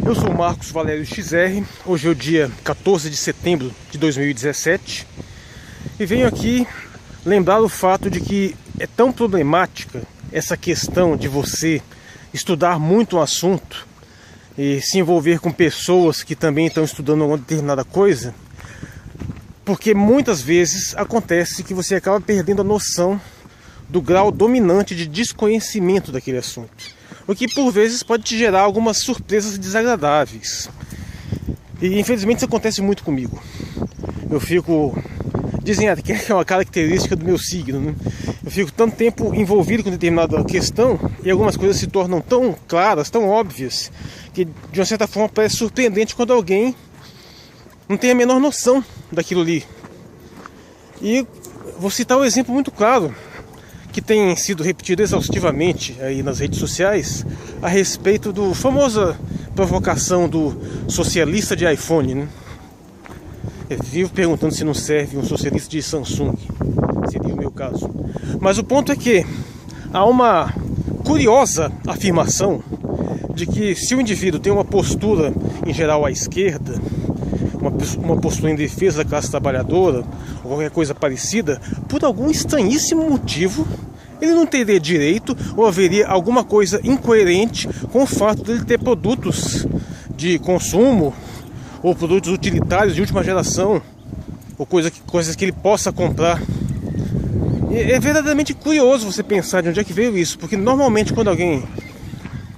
Eu sou o Marcos Valério XR, hoje é o dia 14 de setembro de 2017 e venho aqui lembrar o fato de que é tão problemática essa questão de você estudar muito um assunto e se envolver com pessoas que também estão estudando uma determinada coisa, porque muitas vezes acontece que você acaba perdendo a noção do grau dominante de desconhecimento daquele assunto, o que por vezes pode te gerar algumas surpresas desagradáveis. E infelizmente isso acontece muito comigo. Eu fico... Dizem que é uma característica do meu signo, né? Eu fico tanto tempo envolvido com determinada questão e algumas coisas se tornam tão claras, tão óbvias, que de uma certa forma parece surpreendente quando alguém não tem a menor noção daquilo ali. E vou citar um exemplo muito claro que tem sido repetido exaustivamente aí nas redes sociais a respeito do famosa provocação do socialista de iPhone, né? Eu vivo perguntando se não serve um socialista de Samsung, seria o meu caso. Mas o ponto é que há uma curiosa afirmação de que se o indivíduo tem uma postura em geral à esquerda, uma postura em defesa da classe trabalhadora ou qualquer coisa parecida, por algum estranhíssimo motivo ele não teria direito ou haveria alguma coisa incoerente com o fato de ele ter produtos de consumo ou produtos utilitários de última geração ou coisas que ele possa comprar. E é verdadeiramente curioso você pensar de onde é que veio isso, porque normalmente quando alguém,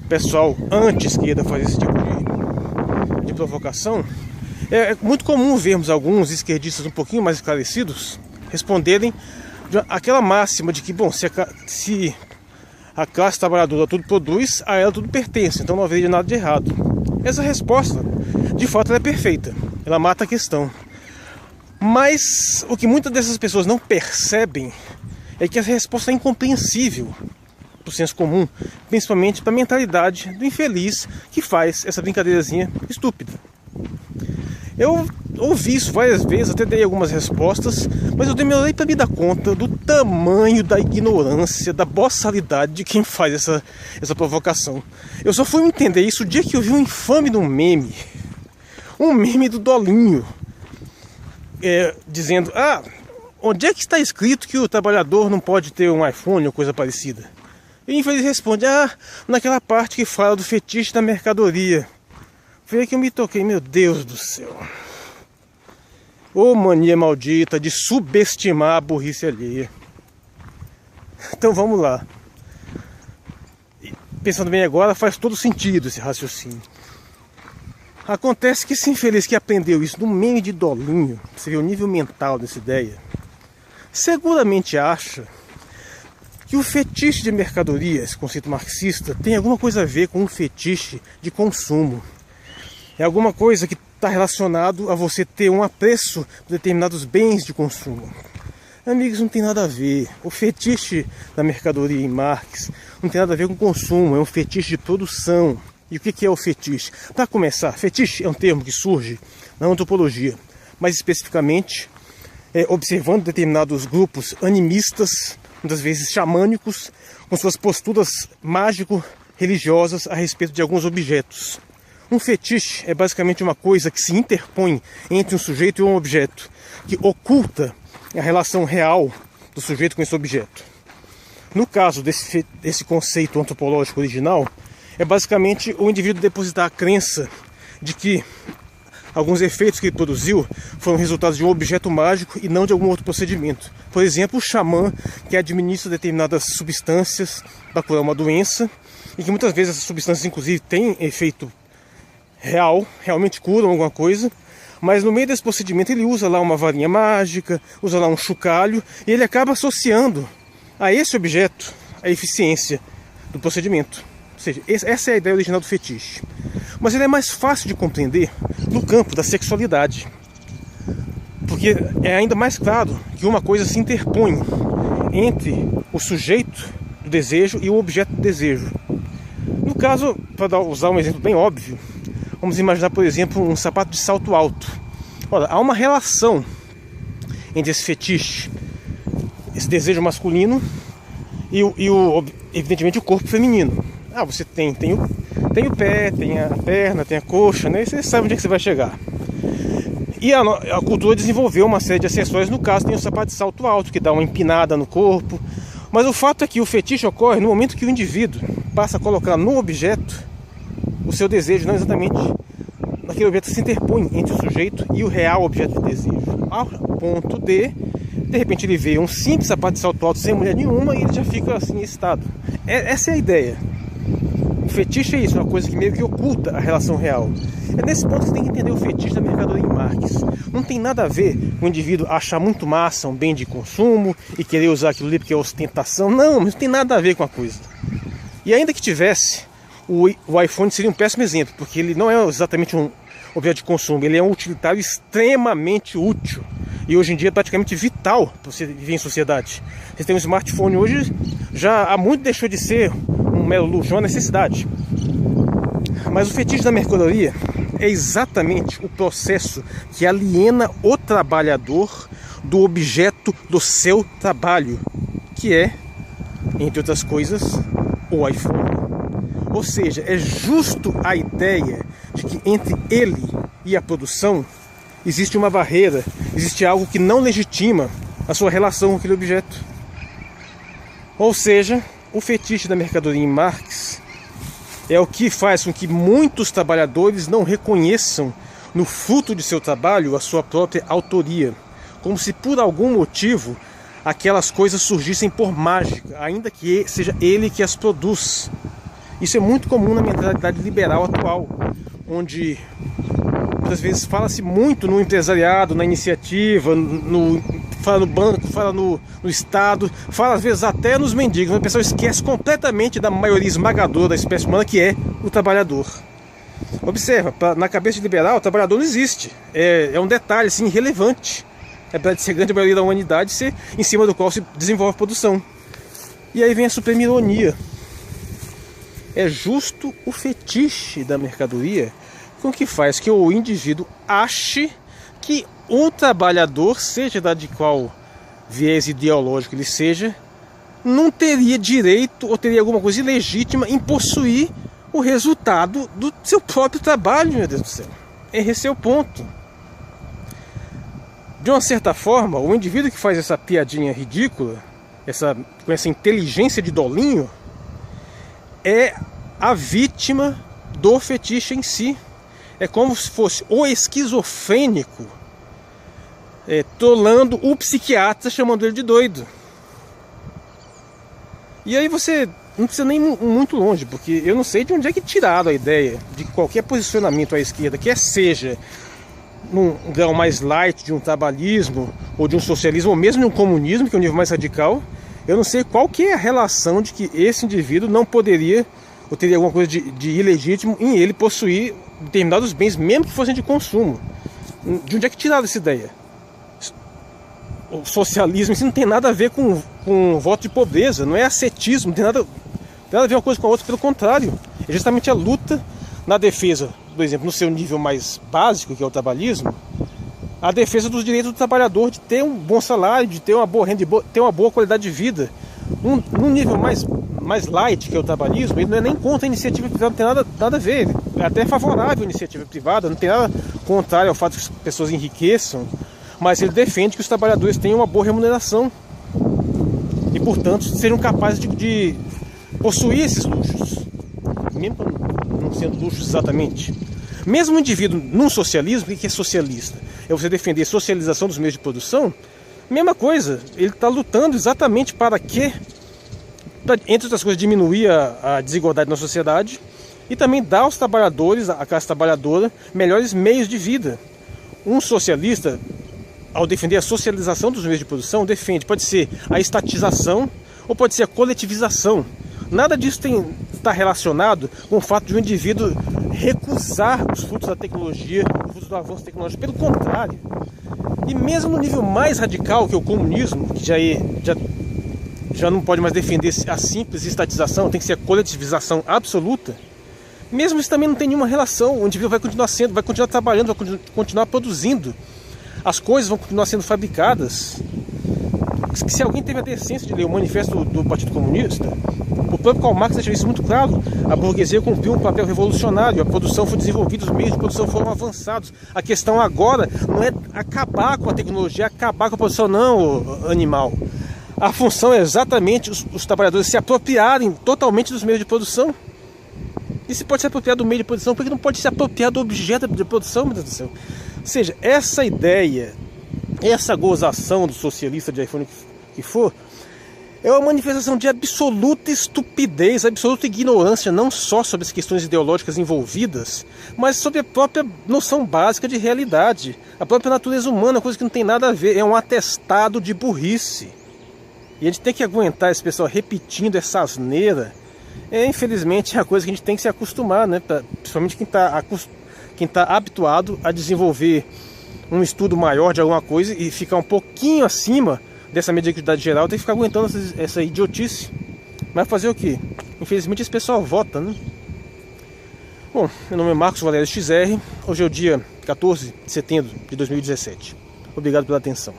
pessoal anti-esquerda, faz esse tipo de provocação, é muito comum vermos alguns esquerdistas um pouquinho mais esclarecidos responderem aquela máxima de que, bom, se a classe trabalhadora tudo produz, a ela tudo pertence, então não haveria nada de errado. Essa resposta, de fato, ela é perfeita, ela mata a questão. Mas o que muitas dessas pessoas não percebem é que essa resposta é incompreensível para o senso comum, principalmente para a mentalidade do infeliz que faz essa brincadeirazinha estúpida. Eu ouvi isso várias vezes, até dei algumas respostas, mas eu demorei para me dar conta do tamanho da ignorância, da boçalidade de quem faz essa provocação. Eu só fui entender isso o dia que eu vi um infame de um meme do Dolinho, dizendo: onde é que está escrito que o trabalhador não pode ter um iPhone ou coisa parecida? E o infeliz responde: naquela parte que fala do fetiche da mercadoria. Foi aí que eu me toquei, meu Deus do céu. Ô mania maldita de subestimar a burrice alheia. Então vamos lá. Pensando bem agora, faz todo sentido esse raciocínio. Acontece que esse infeliz que aprendeu isso no meme de Dolinho, você vê o nível mental dessa ideia, seguramente acha que o fetiche de mercadoria, esse conceito marxista, tem alguma coisa a ver com um fetiche de consumo. É alguma coisa que está relacionado a você ter um apreço por determinados bens de consumo. Amigos, não tem nada a ver. O fetiche da mercadoria em Marx não tem nada a ver com consumo, é um fetiche de produção. E o que é o fetiche? Para começar, fetiche é um termo que surge na antropologia, mais especificamente observando determinados grupos animistas, muitas vezes xamânicos, com suas posturas mágico-religiosas a respeito de alguns objetos. Um fetiche é basicamente uma coisa que se interpõe entre um sujeito e um objeto, que oculta a relação real do sujeito com esse objeto. No caso desse conceito antropológico original, é basicamente o indivíduo depositar a crença de que alguns efeitos que ele produziu foram resultados de um objeto mágico e não de algum outro procedimento. Por exemplo, o xamã que administra determinadas substâncias para curar uma doença, e que muitas vezes essas substâncias inclusive têm efeito realmente curam alguma coisa, mas no meio desse procedimento ele usa lá uma varinha mágica, usa lá um chocalho, e ele acaba associando a esse objeto a eficiência do procedimento. Ou seja, essa é a ideia original do fetiche. Mas ele é mais fácil de compreender no campo da sexualidade, porque é ainda mais claro que uma coisa se interpõe entre o sujeito do desejo e o objeto do desejo. No caso, para usar um exemplo bem óbvio, vamos imaginar, por exemplo, um sapato de salto alto. Olha, há uma relação entre esse fetiche, esse desejo masculino e evidentemente o corpo feminino. Você tem Tem o pé, tem a perna, tem a coxa, né? E você sabe onde é que você vai chegar. E a cultura desenvolveu uma série de acessórios. No caso, tem o sapato de salto alto, que dá uma empinada no corpo. Mas o fato é que o fetiche ocorre no momento que o indivíduo passa a colocar no objeto o seu desejo, não exatamente naquele objeto que se interpõe entre o sujeito e o real objeto de desejo. Ao ponto de repente, ele vê um simples sapato de salto alto sem mulher nenhuma e ele já fica assim, excitado. Essa é a ideia. O fetiche é isso, uma coisa que meio que oculta a relação real. É nesse ponto que você tem que entender o fetiche da mercadoria em Marx. Não tem nada a ver com o indivíduo achar muito massa um bem de consumo e querer usar aquilo ali porque é ostentação. Não tem nada a ver com a coisa. E ainda que tivesse, o iPhone seria um péssimo exemplo, porque ele não é exatamente um objeto de consumo, ele é um utilitário extremamente útil. E hoje em dia é praticamente vital para você viver em sociedade. Você tem um smartphone hoje, já há muito deixou de ser um mero luxo, uma necessidade. Mas o fetiche da mercadoria é exatamente o processo que aliena o trabalhador do objeto do seu trabalho, que é, entre outras coisas, o iPhone. Ou seja, é justo a ideia de que entre ele e a produção existe uma barreira, existe algo que não legitima a sua relação com aquele objeto. Ou seja, o fetiche da mercadoria em Marx é o que faz com que muitos trabalhadores não reconheçam no fruto de seu trabalho a sua própria autoria, como se por algum motivo aquelas coisas surgissem por mágica, ainda que seja ele que as produz. Isso é muito comum na mentalidade liberal atual, onde muitas vezes fala-se muito no empresariado, na iniciativa, fala no banco, fala no Estado, fala às vezes até nos mendigos. O pessoal esquece completamente da maioria esmagadora da espécie humana, que é o trabalhador. Observa, na cabeça de liberal, o trabalhador não existe. É um detalhe assim, irrelevante. Apesar de ser grande a maioria da humanidade, ser em cima do qual se desenvolve a produção. E aí vem a suprema ironia. É justo o fetiche da mercadoria com que faz que o indivíduo ache que o trabalhador, seja de qual viés ideológico ele seja, não teria direito ou teria alguma coisa ilegítima em possuir o resultado do seu próprio trabalho, meu Deus do céu. Esse é o ponto. De uma certa forma, o indivíduo que faz essa piadinha ridícula, com essa inteligência de dolinho, é a vítima do fetiche em si. É como se fosse o esquizofrênico trolando o psiquiatra, chamando ele de doido. E aí você não precisa nem ir muito longe, porque eu não sei de onde é que tiraram a ideia de qualquer posicionamento à esquerda, quer seja num grau mais light de um trabalhismo, ou de um socialismo, ou mesmo de um comunismo, que é um nível mais radical. Eu não sei qual que é a relação de que esse indivíduo não poderia, ou teria alguma coisa de ilegítimo em ele possuir determinados bens, mesmo que fossem de consumo. De onde é que tiraram essa ideia? O socialismo isso não tem nada a ver com voto de pobreza, não é ascetismo, não tem nada a ver uma coisa com a outra, pelo contrário. É justamente a luta na defesa, por exemplo, no seu nível mais básico, que é o trabalhismo, a defesa dos direitos do trabalhador, de ter um bom salário, de ter uma boa renda, de ter uma boa qualidade de vida. Num nível mais light, que é o trabalhismo, ele não é nem contra a iniciativa privada, não tem nada a ver. É até favorável à iniciativa privada, não tem nada contrário ao fato que as pessoas enriqueçam, mas ele defende que os trabalhadores tenham uma boa remuneração e, portanto, sejam capazes de possuir esses luxos, mesmo não sendo luxos exatamente. Mesmo o indivíduo num socialismo, o que é socialista? É você defender a socialização dos meios de produção. Mesma coisa, ele está lutando exatamente para que, entre outras coisas, diminuir a desigualdade na sociedade e também dar aos trabalhadores, à classe trabalhadora, melhores meios de vida. Um socialista, ao defender a socialização dos meios de produção, pode ser a estatização ou pode ser a coletivização. Nada disso está relacionado com o fato de um indivíduo recusar os frutos da tecnologia, os frutos do avanço tecnológico. Pelo contrário. E mesmo no nível mais radical, que é o comunismo, que já não pode mais defender a simples estatização, tem que ser a coletivização absoluta, mesmo isso também não tem nenhuma relação. O indivíduo vai continuar trabalhando, vai continuar produzindo. As coisas vão continuar sendo fabricadas. Se alguém teve a decência de ler o manifesto do Partido Comunista, O próprio Karl Marx deixa isso muito claro. A burguesia cumpriu um papel revolucionário, a produção foi desenvolvida, os meios de produção foram avançados. A questão agora não é acabar com a tecnologia, acabar com a produção, não, animal. A função é exatamente os trabalhadores se apropriarem totalmente dos meios de produção. E se pode se apropriar do meio de produção, por que não pode se apropriar do objeto de produção, meu Deus do céu? Ou seja, essa ideia, essa gozação do socialista de iPhone que for, é uma manifestação de absoluta estupidez, absoluta ignorância, não só sobre as questões ideológicas envolvidas, mas sobre a própria noção básica de realidade, a própria natureza humana, coisa que não tem nada a ver, é um atestado de burrice. E a gente tem que aguentar esse pessoal repetindo essa asneira. Infelizmente é a coisa que a gente tem que se acostumar, né? Principalmente quem tá habituado a desenvolver um estudo maior de alguma coisa e ficar um pouquinho acima dessa mediocridade geral, tem que ficar aguentando essa idiotice. Mas fazer o quê? Infelizmente esse pessoal vota, né? Bom, meu nome é Marcos Valério XR. Hoje é o dia 14 de setembro de 2017. Obrigado pela atenção.